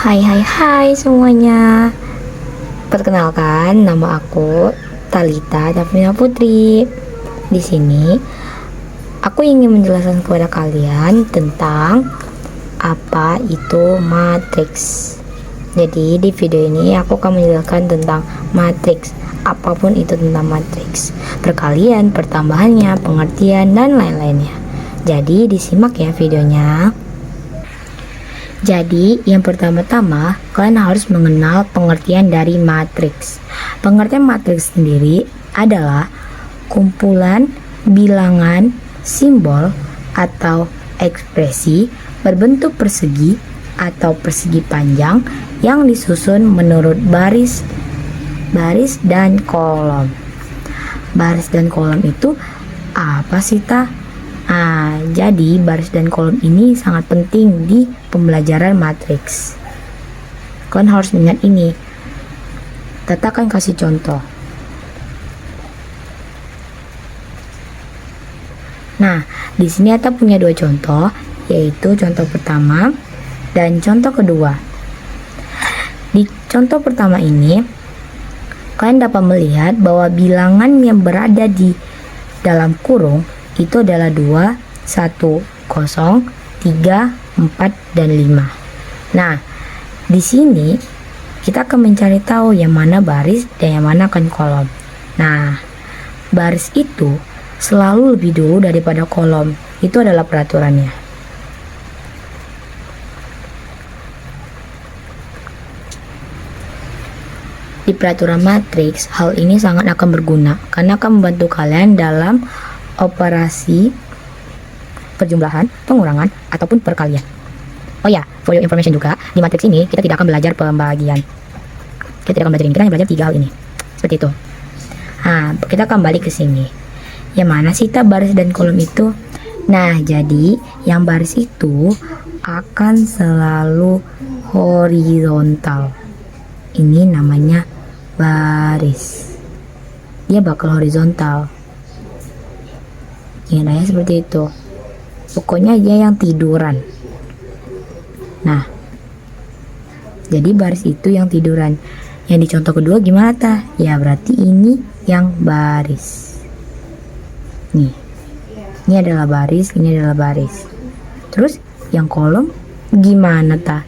Hai hai hai semuanya. Perkenalkan, nama aku Talita Daphnia Putri. Di sini aku ingin menjelaskan kepada kalian tentang apa itu matriks. Jadi di video ini aku akan menjelaskan tentang matriks, apapun itu tentang matriks, perkalian, pertambahannya, pengertian, dan lain-lainnya. Jadi disimak ya videonya. Jadi, yang pertama-tama, kalian harus mengenal pengertian dari matriks. Pengertian matriks sendiri adalah kumpulan bilangan, simbol, atau ekspresi berbentuk persegi atau persegi panjang yang disusun menurut baris dan kolom. Baris dan kolom itu apa sih, Ta? Jadi baris dan kolom ini sangat penting di pembelajaran matriks. Kalian harus ingat ini. Tata akan kasih contoh. Nah, di sini Ata punya dua contoh, yaitu contoh pertama dan contoh kedua. Di contoh pertama ini, kalian dapat melihat bahwa bilangan yang berada di dalam kurung itu adalah 2, 1, 0, 3, 4, dan 5. Nah, di sini kita akan mencari tahu yang mana baris dan yang mana kan kolom. Nah, baris itu selalu lebih dulu daripada kolom. Itu adalah peraturannya. Di peraturan matriks, hal ini sangat akan berguna karena akan membantu kalian dalam operasi perjumlahan, pengurangan, ataupun perkalian. Oh ya, for your information juga, di matriks ini kita tidak akan belajar pembagian. Kita tidak akan belajar ini, kita hanya belajar 3 hal ini. Seperti itu. Nah, kita akan balik ke sini. Yang mana sih baris dan kolom itu? Nah, jadi yang baris itu akan selalu horizontal. Ini namanya baris. Dia bakal horizontal. Ya, seperti itu. Pokoknya dia yang tiduran. Nah, jadi baris itu yang tiduran. Yang di contoh kedua gimana, Ta? Ya, berarti ini yang baris. Nih. Ini adalah baris, ini adalah baris. Terus yang kolom gimana, Ta?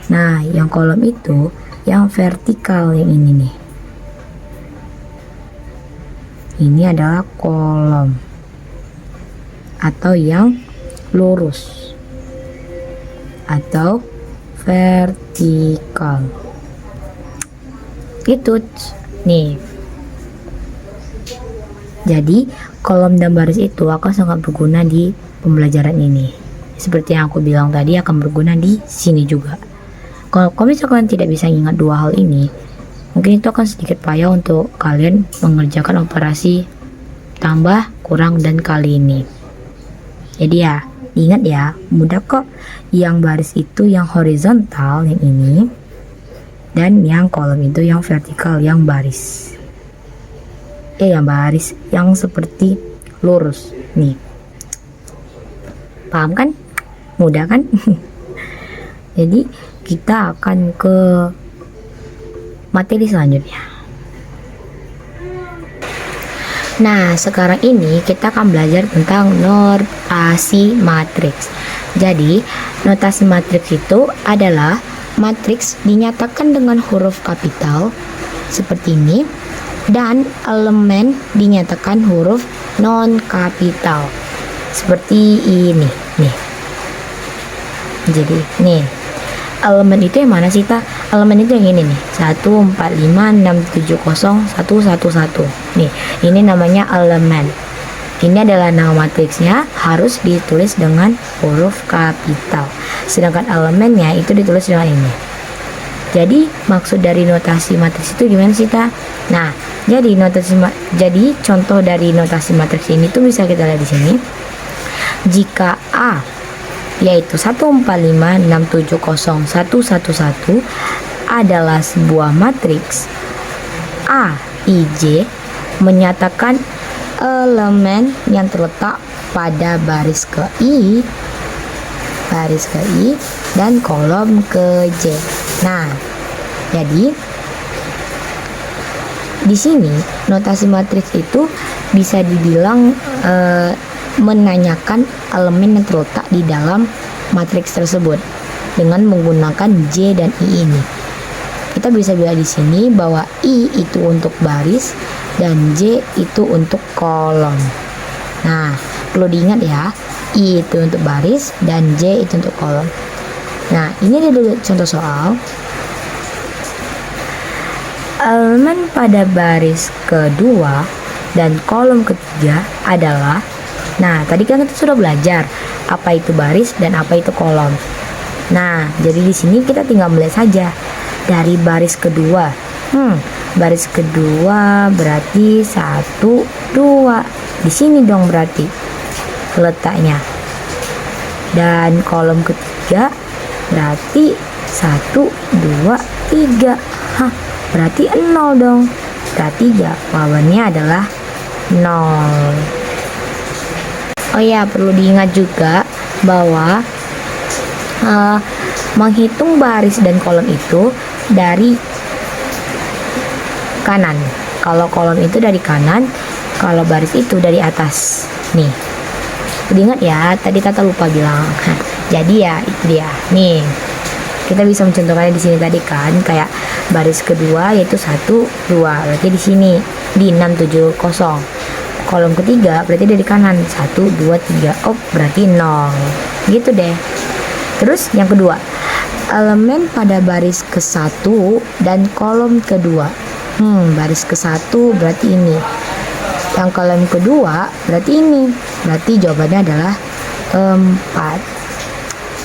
Nah, yang kolom itu yang vertikal, yang ini nih. Ini adalah kolom atau yang lurus atau vertikal. Itu nih. Jadi kolom dan baris itu akan sangat berguna di pembelajaran ini. Seperti yang aku bilang tadi, akan berguna di sini juga. Kalau misalkan tidak bisa ingat dua hal ini, mungkin itu akan sedikit payah untuk kalian mengerjakan operasi tambah, kurang, dan kali ini. Jadi ya, ingat ya, mudah kok. Yang baris itu yang horizontal, yang ini. Dan yang kolom itu yang vertikal, yang baris. Yang baris, yang seperti lurus. Nih. Paham kan? Mudah kan? Jadi, kita akan ke materi selanjutnya. Nah, sekarang ini kita akan belajar tentang notasi matriks. Jadi, notasi matriks itu adalah matriks dinyatakan dengan huruf kapital seperti ini dan elemen dinyatakan huruf non kapital seperti ini nih. Jadi, nih. Elemen itu yang mana sih, Ta? Elemen itu yang ini nih. 1, 4, 5, 6, 7, 0, 1, 1, 1. Nih, ini namanya elemen. Ini adalah nama matriksnya, harus ditulis dengan huruf kapital. Sedangkan elemennya itu ditulis dengan ini. Jadi, maksud dari notasi matriks itu gimana sih, Ta? Nah, jadi contoh dari notasi matriks ini tuh bisa kita lihat di sini. Jika A yaitu 145670111 adalah sebuah matriks, A, I, J menyatakan elemen yang terletak pada baris ke I dan kolom ke J. Nah, jadi di sini notasi matriks itu bisa dibilang menanyakan elemen yang terletak di dalam matriks tersebut dengan menggunakan J dan I ini. Kita bisa bilang di sini bahwa I itu untuk baris dan J itu untuk kolom. Nah, perlu diingat ya, I itu untuk baris dan J itu untuk kolom. Nah, ini ada contoh soal. Elemen pada baris kedua dan kolom ketiga adalah, nah tadi kan kita sudah belajar apa itu baris dan apa itu kolom. Nah, jadi di sini kita tinggal melihat saja dari baris kedua. Baris kedua berarti 1, 2. Di sini dong berarti letaknya. Dan kolom ketiga berarti 1, 2, 3. Berarti 0 dong. Berarti jawabannya adalah 0. Oh ya, perlu diingat juga bahwa menghitung baris dan kolom itu dari kanan. Kalau kolom itu dari kanan, kalau baris itu dari atas. Nih, ingat ya, tadi Tata lupa bilang. Jadi ya, itu dia. Nih, kita bisa mencontohkannya di sini tadi kan, kayak baris kedua yaitu 1, 2. Berarti di sini di 670. Kolom ketiga berarti dari kanan 1, 2, 3. Oh, berarti 0. Gitu deh. Terus yang kedua, elemen pada baris ke-1 dan kolom kedua. Baris ke-1 berarti ini. Yang kolom kedua berarti ini. Berarti jawabannya adalah 4.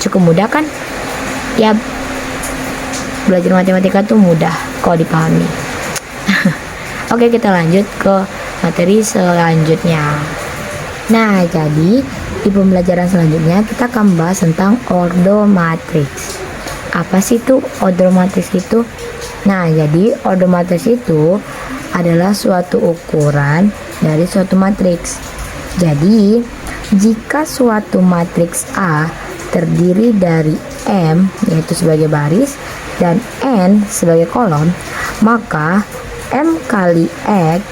Cukup mudah kan? Ya, belajar matematika tuh mudah kalau dipahami. Oke, kita lanjut ke materi selanjutnya. Nah, jadi di pembelajaran selanjutnya kita akan bahas tentang ordomatriks. Apa sih itu ordomatriks itu? Nah, jadi ordomatriks itu adalah suatu ukuran dari suatu matriks. Jadi, jika suatu matriks A terdiri dari M yaitu sebagai baris dan N sebagai kolom, maka M kali X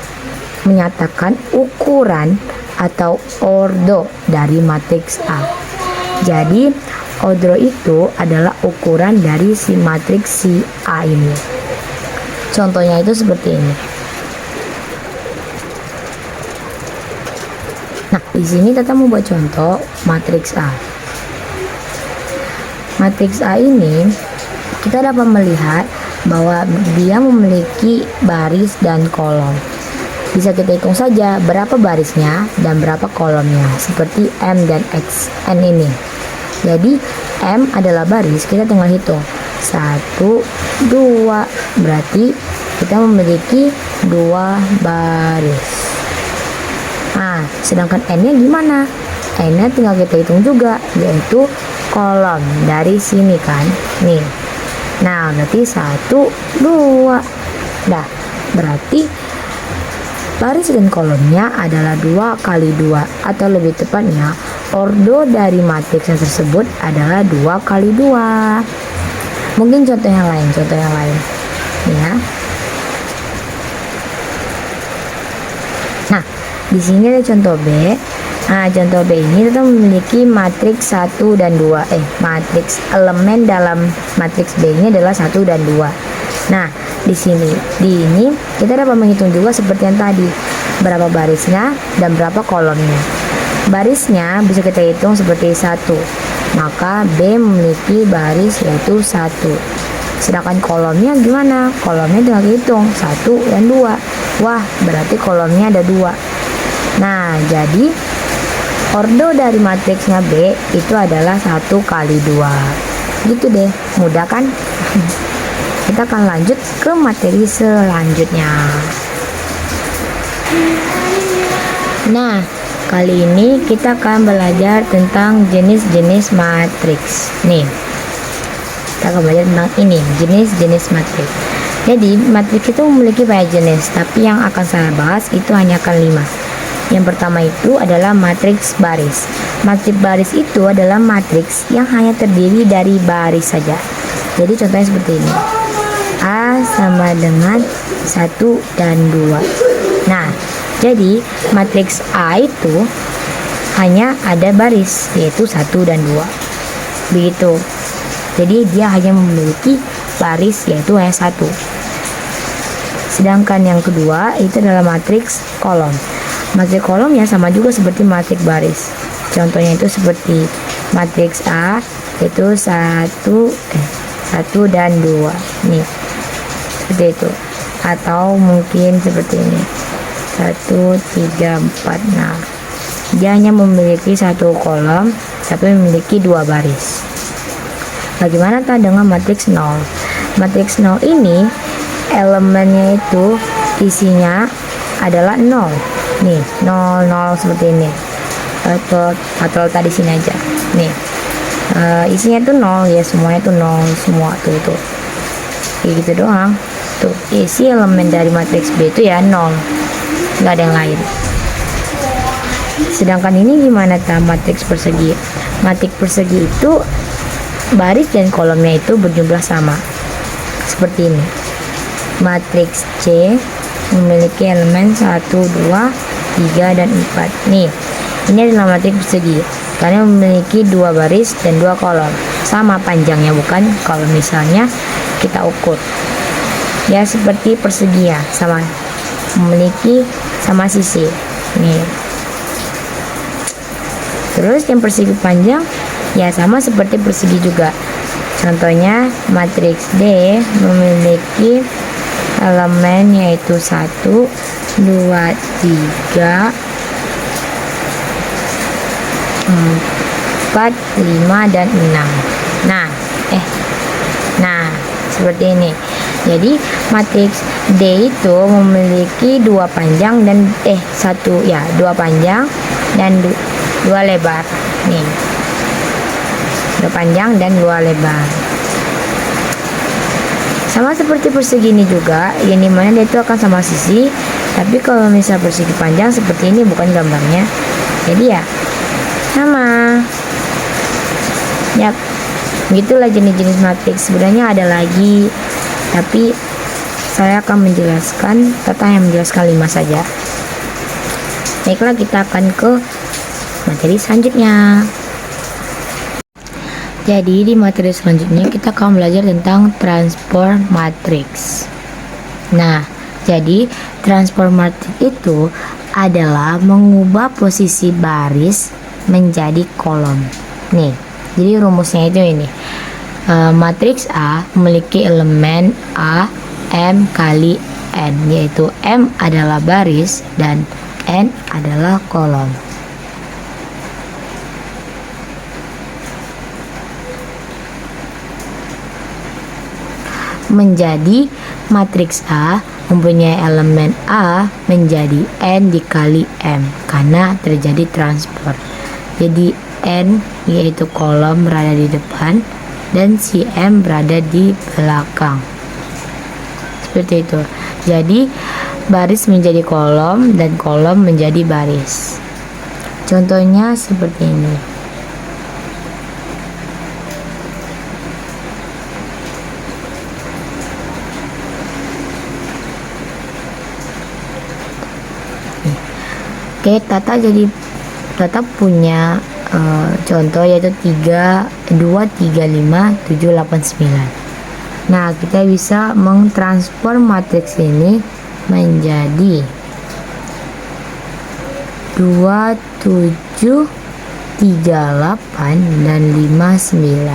menyatakan ukuran atau ordo dari matriks A. Jadi ordo itu adalah ukuran dari si matriks si A ini. Contohnya itu seperti ini. Nah, di sini kita mau buat contoh matriks A. Matriks A ini kita dapat melihat bahwa dia memiliki baris dan kolom. Bisa kita hitung saja berapa barisnya dan berapa kolomnya, seperti M dan X, N ini. Jadi M adalah baris, kita tinggal hitung 1, 2, berarti kita memiliki 2 baris. Nah, sedangkan N-nya gimana? N-nya tinggal kita hitung juga, yaitu kolom dari sini kan, nih. Nah, berarti 1, 2. Nah, berarti baris dan kolomnya adalah 2 kali 2, atau lebih tepatnya ordo dari matriks yang tersebut adalah 2 kali 2. Mungkin contoh yang lain ya. Nah, di sini ada contoh B. Nah, contoh B ini kita memiliki matriks 1 dan 2. Matriks elemen dalam matriks B ini adalah 1 dan 2. Nah, di ini kita dapat menghitung juga seperti yang tadi, berapa barisnya dan berapa kolomnya. Barisnya bisa kita hitung seperti 1. Maka B memiliki baris yaitu 1. Sedangkan kolomnya gimana? Kolomnya tinggal hitung 1 dan 2. Wah, berarti kolomnya ada 2. Nah, jadi ordo dari matriksnya B itu adalah 1 kali 2. Gitu deh, mudah kan? Kita akan lanjut ke materi selanjutnya. Nah, kali ini kita akan belajar tentang jenis-jenis matriks. Nih, kita akan belajar tentang ini, jenis-jenis matriks. Jadi, matriks itu memiliki banyak jenis, tapi yang akan saya bahas itu hanya akan 5. Yang pertama itu adalah matriks baris. Matriks baris itu adalah matriks yang hanya terdiri dari baris saja. Jadi contohnya seperti ini. A sama dengan 1 dan 2. Nah, jadi matriks A itu hanya ada baris, yaitu 1 dan 2. Begitu. Jadi dia hanya memiliki baris, yaitu hanya 1. Sedangkan yang kedua itu adalah matriks kolom. Matriks kolom ya sama juga seperti matriks baris. Contohnya itu seperti matriks A itu 1 dan 2. Nih. Seperti itu. Atau mungkin seperti ini. 1 3 4. Nah, dia hanya memiliki 1 kolom tapi memiliki 2 baris. Bagaimana dengan matriks 0? Matriks 0 ini elemennya itu isinya adalah 0. Nih, 0 0 seperti ini. Atau tadi sini aja. Nih. Isinya itu 0 ya, semuanya itu 0 semua tuh. Kayak gitu doang. Tuh, isi elemen dari matriks B itu ya 0. Enggak ada yang lain. Sedangkan ini gimana matriks persegi? Matriks persegi itu baris dan kolomnya itu berjumlah sama. Seperti ini. Matriks C memiliki elemen 1, 2, 3, dan 4. Nih, ini adalah matriks persegi karena memiliki 2 baris dan 2 kolom. Sama panjangnya, bukan kalau misalnya kita ukur. Ya seperti persegi ya, sama memiliki sama sisi. Nih. Terus yang persegi panjang ya sama seperti persegi juga. Contohnya matriks D memiliki elemen yaitu 1, 2, 3, 4, 5, dan 6. Nah, seperti ini. Jadi matriks D itu memiliki 2 panjang dan 2 panjang dan 2 lebar. Nih. 2 panjang dan 2 lebar. Sama seperti persegi ini juga, yang dimana dia itu akan sama sisi. Tapi kalau misal persegi panjang seperti ini, bukan gambarnya. Jadi ya sama. Yap. Begitulah jenis-jenis matriks. Sebenarnya ada lagi, tapi saya akan menjelaskan, hanya menjelaskan 5 saja. Baiklah, kita akan ke materi selanjutnya. Jadi di materi selanjutnya kita akan belajar tentang transform matriks. Nah, jadi transform matriks itu adalah mengubah posisi baris menjadi kolom. Nih, jadi rumusnya itu ini. Matriks A memiliki elemen A M kali N, yaitu M adalah baris dan N adalah kolom. Menjadi matriks A mempunyai elemen A menjadi N dikali M karena terjadi transport. Jadi N yaitu kolom berada di depan dan si M berada di belakang. Seperti itu. Jadi baris menjadi kolom dan kolom menjadi baris. Contohnya seperti ini. Oke, Tata punya contoh yaitu 3, 2, 3, 5, 7, 8, 9. Nah, kita bisa mentransform matriks ini menjadi 2, 7, 3, 8, dan 5, 9.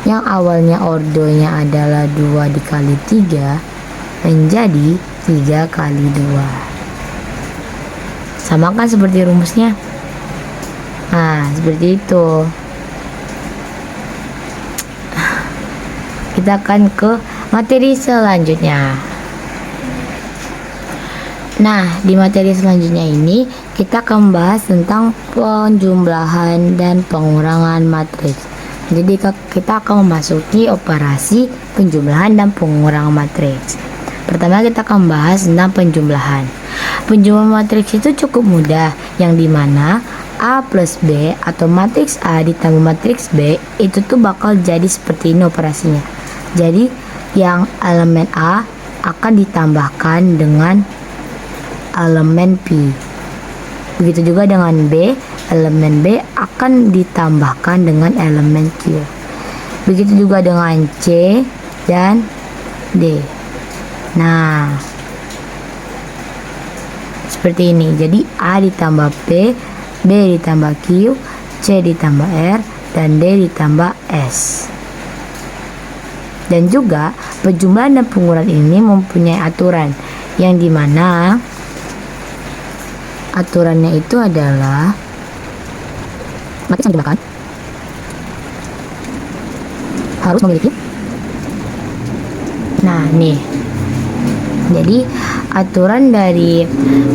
Yang awalnya ordonya adalah 2 dikali 3 menjadi 3 kali 2. Sama kan seperti rumusnya. Nah, seperti itu. Kita akan ke materi selanjutnya. Nah, di materi selanjutnya ini kita akan membahas tentang penjumlahan dan pengurangan matriks. Jadi kita akan memasuki operasi penjumlahan dan pengurangan matriks. Pertama kita akan membahas tentang penjumlahan. Penjumlahan matriks itu cukup mudah, yang dimana A plus B atau matriks A ditambah matriks B itu tuh bakal jadi seperti ini operasinya. Jadi yang elemen A akan ditambahkan dengan elemen P. Begitu juga dengan B, elemen B akan ditambahkan dengan elemen Q. Begitu juga dengan C dan D. Nah, seperti ini. Jadi A ditambah P, B ditambah Q, C ditambah R, dan D ditambah S. Dan juga penjumlahan dan pengurangan ini mempunyai aturan yang dimana aturannya itu adalah matriks yang digunakan harus memiliki. Nah, nih. Jadi aturan dari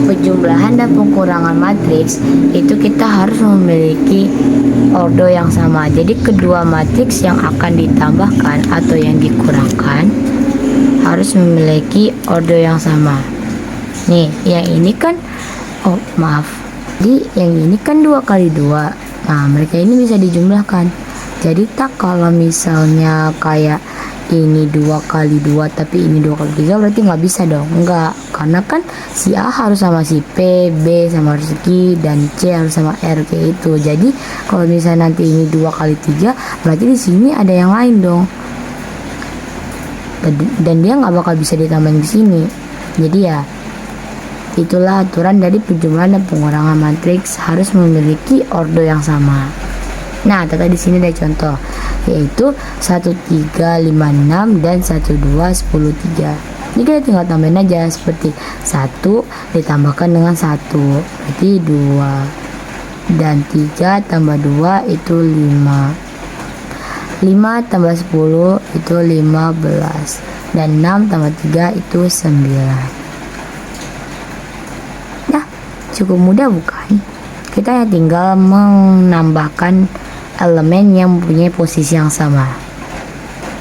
penjumlahan dan pengurangan matriks itu kita harus memiliki ordo yang sama. Jadi kedua matriks yang akan ditambahkan atau yang dikurangkan harus memiliki ordo yang sama. Nih, yang ini kan jadi yang ini kan 2 kali 2. Nah, mereka ini bisa dijumlahkan. Jadi tak kalau misalnya kayak ini 2 kali 2 tapi ini 2 kali 3 berarti nggak bisa dong. Enggak, karena kan si A harus sama si P, B sama si Q, dan C harus sama R kayak itu. Jadi kalau misalnya nanti ini 2 kali 3 berarti di sini ada yang lain dong. Dan dia nggak bakal bisa ditambahin di sini. Jadi ya itulah aturan dari penjumlahan dan pengurangan matriks harus memiliki ordo yang sama. Nah, tadi di sini ada contoh yaitu 1 3 5 6 dan 1 2 10 3. Ini kita tinggal tambahin aja seperti 1 ditambahkan dengan 1 berarti 2, dan 3 tambah 2 itu 5, 5 tambah 10 itu 15, dan 6 tambah 3 itu 9. Nah, cukup mudah bukan? Kita tinggal menambahkan elemen yang mempunyai posisi yang sama.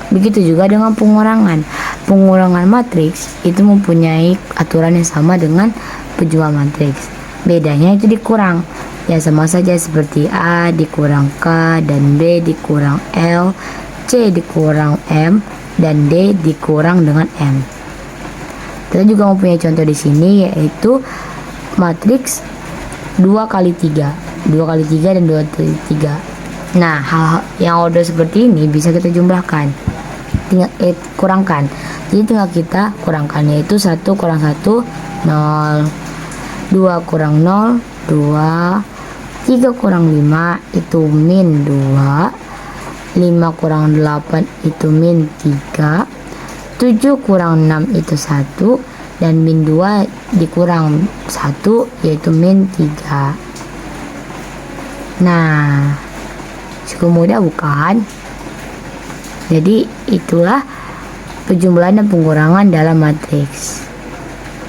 Begitu juga dengan pengurangan. Pengurangan matriks itu mempunyai aturan yang sama dengan penjumlahan matriks. Bedanya itu dikurang. Ya sama saja seperti A dikurang K, dan B dikurang L, C dikurang M, dan D dikurang dengan M. Kita juga mempunyai contoh di sini yaitu matriks 2 kali 3, 2 kali 3 dan 2 kali 3. Nah, hal yang ordo seperti ini bisa kita jumlahkan, tinggal kurangkan. Jadi tinggal kita kurangkan, yaitu 1 kurang 1 0, 2 kurang 0 2, 3 kurang 5 itu min 2, 5 kurang 8 itu min 3, 7 kurang 6 itu 1, dan min 2 dikurang 1 yaitu min 3. Nah, cukup mudah bukan? Jadi itulah penjumlahan dan pengurangan dalam matriks.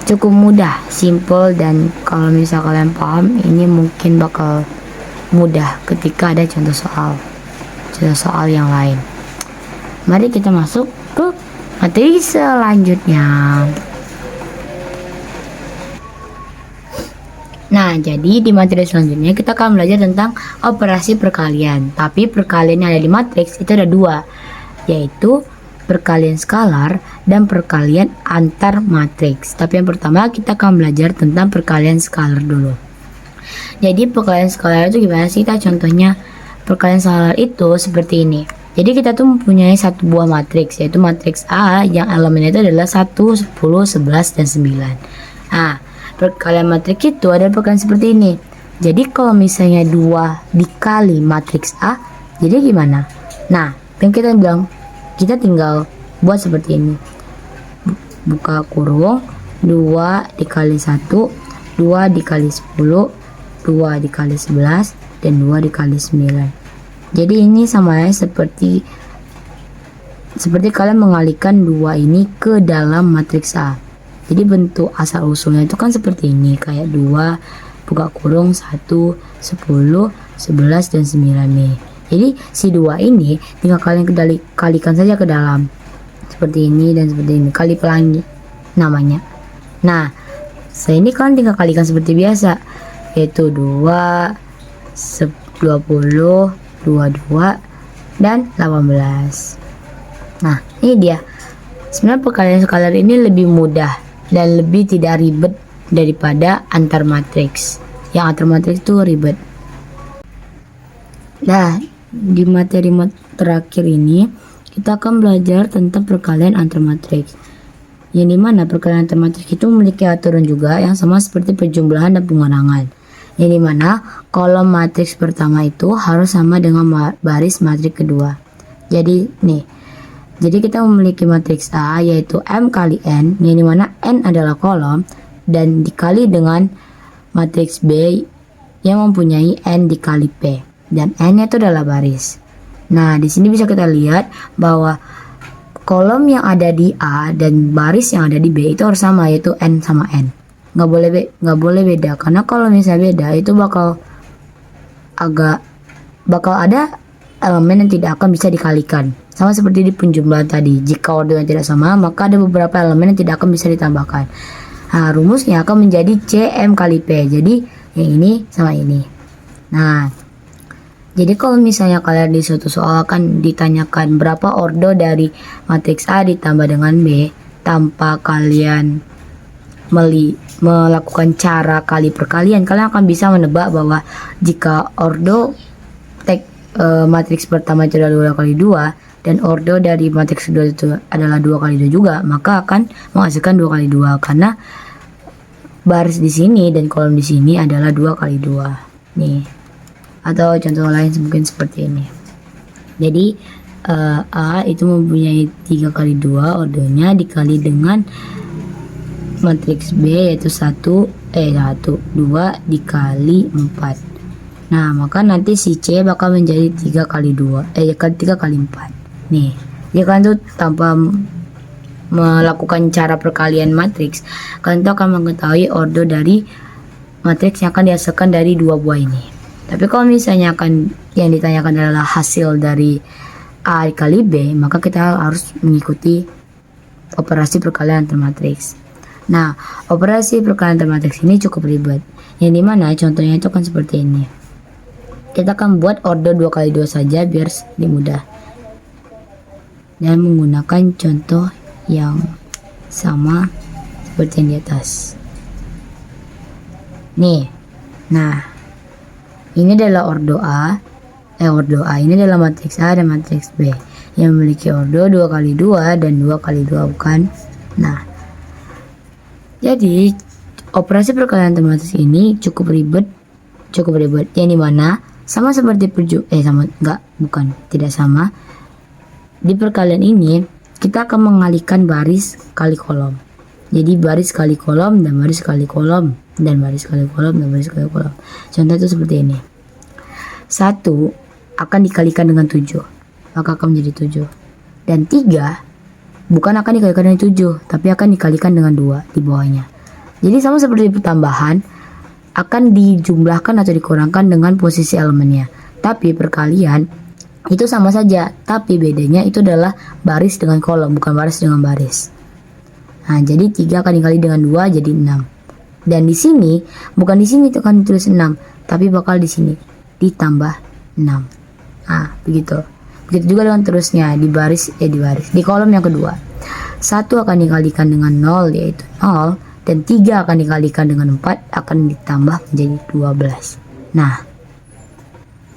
Cukup mudah, simple, dan kalau misal kalian paham ini mungkin bakal mudah ketika ada contoh soal yang lain. Mari kita masuk ke materi selanjutnya. Nah, jadi di materi selanjutnya kita akan belajar tentang operasi perkalian. Tapi perkalian yang ada di matriks itu ada 2, yaitu perkalian skalar dan perkalian antar matriks. Tapi yang pertama kita akan belajar tentang perkalian skalar dulu. Jadi perkalian skalar itu gimana sih? Kita contohnya perkalian skalar itu seperti ini. Jadi kita tuh mempunyai satu buah matriks, yaitu matriks A yang elemennya itu adalah 1, 10, 11, dan 9. Nah, perkalian matriks itu ada perkalian seperti ini. Jadi kalau misalnya 2 dikali matriks A, jadi gimana? Nah, yang kita bilang, kita tinggal buat seperti ini. Buka kurung, 2 dikali 1, 2 dikali 10, 2 dikali 11, dan 2 dikali 9. Jadi ini sama seperti kalian mengalihkan 2 ini ke dalam matriks A. Jadi bentuk asal usulnya itu kan seperti ini, kayak 2 buka kurung 1, 10, 11, dan 9 nih. Jadi si 2 ini tinggal kalian kalikan saja ke dalam. Seperti ini dan seperti ini, kali pelangi namanya. Nah, ini kalian tinggal kalikan seperti biasa, yaitu 2 20, 22, dan 18. Nah, ini dia. Sebenarnya perkalian skalar ini lebih mudah dan lebih tidak ribet daripada antar matriks. Yang antar matriks itu ribet. Nah, di materi terakhir ini kita akan belajar tentang perkalian antar matriks. Yang dimana perkalian antar matriks itu memiliki aturan juga yang sama seperti penjumlahan dan pengurangan. Yang dimana kolom matriks pertama itu harus sama dengan baris matriks kedua. Jadi kita memiliki matriks A yaitu M kali N, yang dimana N adalah kolom dan dikali dengan matriks B yang mempunyai N dikali P, dan N itu adalah baris. Nah, di sini bisa kita lihat bahwa kolom yang ada di A dan baris yang ada di B itu harus sama, yaitu N sama N. Nggak boleh beda, karena kalau misalnya beda itu bakal ada elemen yang tidak akan bisa dikalikan. Sama seperti di penjumlahan tadi, jika ordo yang tidak sama, maka ada beberapa elemen yang tidak akan bisa ditambahkan. Nah, rumusnya akan menjadi CM kali P. Jadi, yang ini sama ini. Nah, jadi kalau misalnya kalian di suatu soal akan ditanyakan berapa ordo dari matriks A ditambah dengan B, tanpa kalian melakukan cara kali perkalian, kalian akan bisa menebak bahwa jika ordo matriks pertama itu adalah 2 kali 2 dan ordo dari matriks kedua itu adalah 2 kali 2 juga, maka akan menghasilkan 2 kali 2 karena baris di sini dan kolom di sini adalah 2 kali 2 nih. Atau contoh lain mungkin seperti ini. Jadi A itu mempunyai 3 kali 2 ordonya dikali dengan matriks B yaitu 1, 2 dikali 4. Nah, maka nanti si C bakal menjadi 3 kali 2, 3 kali 4. Nih, ya kan tuh tanpa melakukan cara perkalian matriks, kalian tuh akan mengetahui ordo dari matriks yang akan dihasilkan dari dua buah ini. Tapi kalau misalnya yang ditanyakan adalah hasil dari A dikali B, maka kita harus mengikuti operasi perkalian antar matriks. Nah, operasi perkalian antar matriks ini cukup ribet. Yang dimana contohnya itu kan seperti ini. Kita akan buat ordo 2 kali 2 saja biar lebih mudah. Dan menggunakan contoh yang sama seperti yang di atas. Nih. Nah, ini adalah ordo A. Ini adalah matriks A dan matriks B yang memiliki ordo 2 kali 2 dan 2 kali 2, bukan? Nah, jadi operasi perkalian antar matriks ini cukup ribet. Yang dimana sama seperti tidak sama. Di perkalian ini kita akan mengalihkan baris kali kolom. Jadi baris kali kolom dan baris kali kolom dan baris kali kolom dan baris kali kolom. Contoh itu seperti ini. 1 akan dikalikan dengan 7, maka akan menjadi 7. Dan 3 bukan akan dikalikan dengan 7, tapi akan dikalikan dengan 2 di bawahnya. Jadi sama seperti pertambahan, akan dijumlahkan atau dikurangkan dengan posisi elemennya. Tapi perkalian itu sama saja, tapi bedanya itu adalah baris dengan kolom, bukan baris dengan baris. Nah, jadi 3 akan dikali dengan 2 jadi 6. Dan di sini, bukan di sini itu kan ditulis 6, tapi bakal di sini ditambah 6. Nah, begitu. Begitu juga dengan terusnya di di kolom yang kedua. 1 akan dikalikan dengan 0 yaitu 0, dan 3 akan dikalikan dengan 4 akan ditambah menjadi 12. Nah,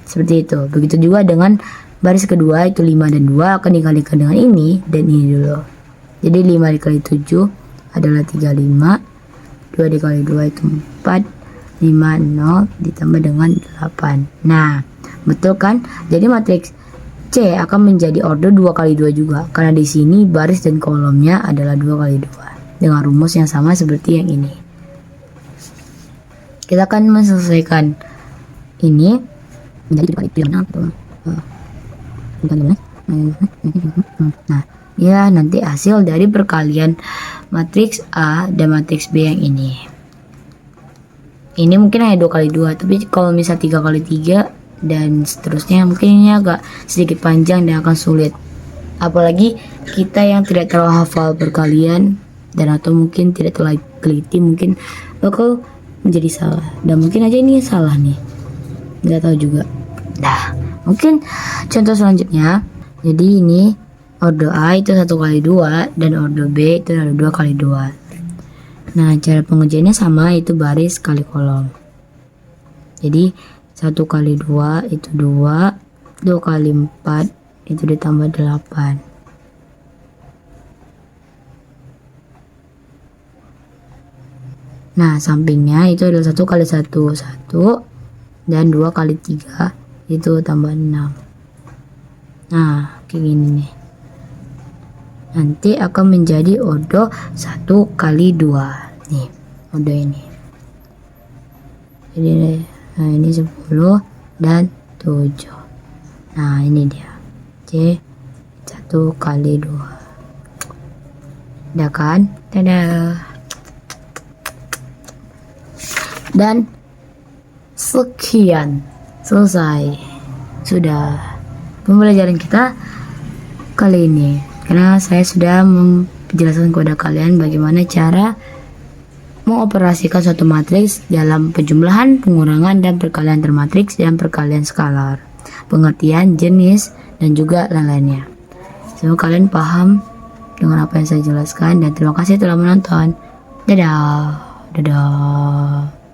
seperti itu. Begitu juga dengan baris kedua itu 5 dan 2 akan dikalikan dengan ini dan ini dulu. Jadi 5 dikali 7 adalah 35, 2 dikali 2 itu 4, 5, 0 ditambah dengan 8. Nah, betul kan? Jadi matriks C akan menjadi ordo 2 kali 2 juga, karena di sini baris dan kolomnya adalah 2 kali 2 dengan rumus yang sama seperti yang ini. Kita akan menyelesaikan ini menjadi 2 kali 3. Nah, ya nanti hasil dari perkalian matriks A dan matriks B yang ini. Ini mungkin hanya 2 kali 2, tapi kalau misal 3 kali 3 dan seterusnya mungkin ini agak sedikit panjang dan akan sulit. Apalagi kita yang tidak terlalu hafal perkalian dan atau mungkin tidak terlalu teliti, mungkin bakal menjadi salah. Dan mungkin aja ini salah nih. nggak tahu juga. Nah, mungkin contoh selanjutnya. Jadi ini ordo A itu 1 kali 2 dan ordo B itu adalah 2 kali 2. Nah, cara pengujiannya sama, itu baris kali kolom. Jadi 1 kali 2 itu 2, 2 kali 4 itu ditambah 8. Nah, sampingnya itu adalah 1 kali 1, 1, dan 2 kali 3 itu tambah 6. Nah, kayak gini nih. Nanti akan menjadi ordo 1 kali 2. Nih, ordo ini. Jadi, nah ini 10 dan 7. Nah, ini dia. C 1 kali 2. Udah kan? Dadah. Dan sekian, selesai. Sudah pembelajaran kita kali ini. Karena saya sudah menjelaskan kepada kalian bagaimana cara mengoperasikan suatu matriks dalam penjumlahan, pengurangan, dan perkalian termatriks dan perkalian skalar, pengertian, jenis, dan juga lain-lainnya. Semoga kalian paham dengan apa yang saya jelaskan, dan terima kasih telah menonton. Dadah. Dadah.